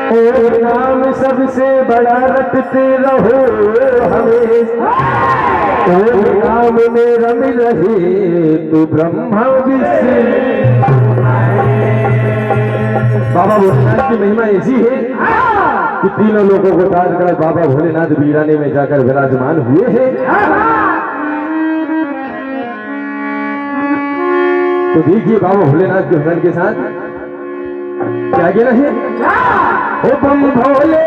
और नाम सबसे बड़ा रटते रहो हमेशा, और नाम में रम रहे तो ब्रह्मा विष्णु। बाबा भोलेनाथ की महिमा ऐसी है कि तीनों लोगों को ताज कर बाबा भोलेनाथ वीराने में जाकर विराजमान हुए हैं। तो देखिए बाबा भोलेनाथ के भजन के साथ क्या गिना है। ओ बम भोले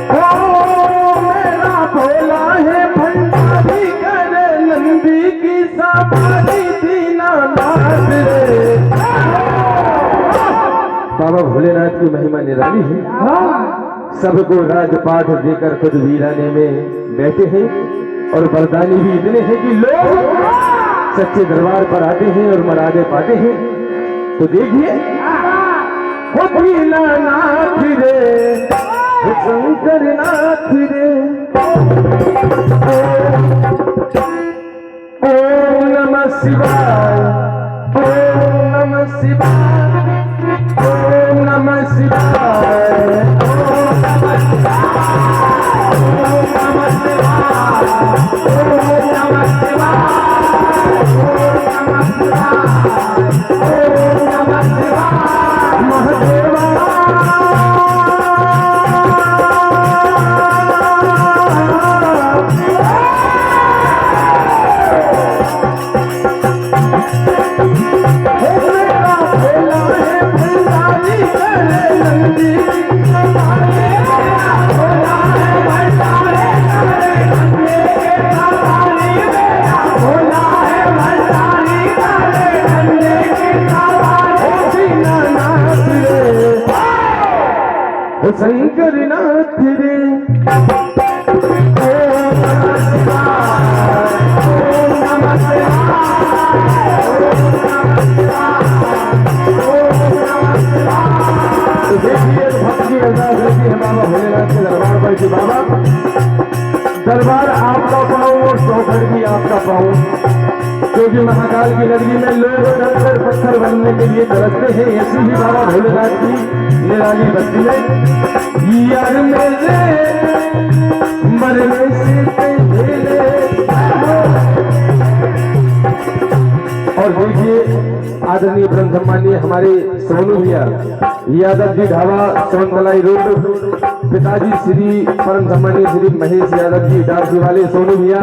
ओ मेरा भोला है भंडारी कर नंदी की सवारी दीनानाथ रे। बाबा भोलेनाथ की महिमा निराली है। सबको राजपाठ देकर खुद वीराने में बैठे हैं और वरदानी भी इतने हैं कि लोग सच्चे दरबार पर आते हैं और मरादे पाते हैं। तो देखिए हो भोलानाथ रे, हो शंकर नाथ रे, ओम नमः शिवाय, ओम नमः शिवाय, ओम नमः शिवाय, ओम नमः शिवाय, ओम नमः शिवाय, ओम नमः शिवाय, ओम नमः शिवाय, ओम नमः शिवाय। महादेवा शंकर नाथ रे, ओम नमः शिवाय, ओम नमः शिवाय, ओम नमः शिवाय। तो देखिए भक्त की अरदास रहती है बाबा भोलेनाथ के दरबार पर कि बाबा दरबार आपका पाऊं और चौखट भी आपका पाऊं, क्योंकि महाकाल की नगरी में लोग कंकड़ पत्थर बनने के लिए तरसते हैं। ऐसी ही बाबा भोलेनाथ की निराली भक्ति में यार मेरे मरने से पहले। और देखिए आदरणीय ब्रह्म सम्मानीय हमारे सोनू भैया यादव जी ढाबा सोनतलाई रोड, पिताजी श्री परम सम्मानीय श्री महेश यादव जी डारसी वाले सोनू भैया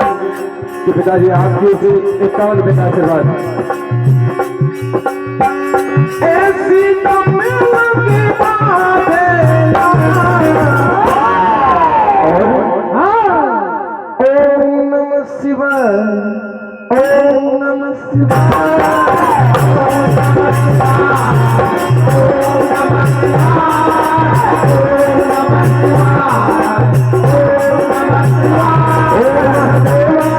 कि पिताजी आपके से 51 रुपए का आशीर्वाद। ऐसी तो मिलन की बात है और ओम नमः शिवाय, ओम नमः शिवाय, ओम नमः शिवाय, ओम नमः शिवाय, ओम नमः शिवाय, ओम नमः शिवाय।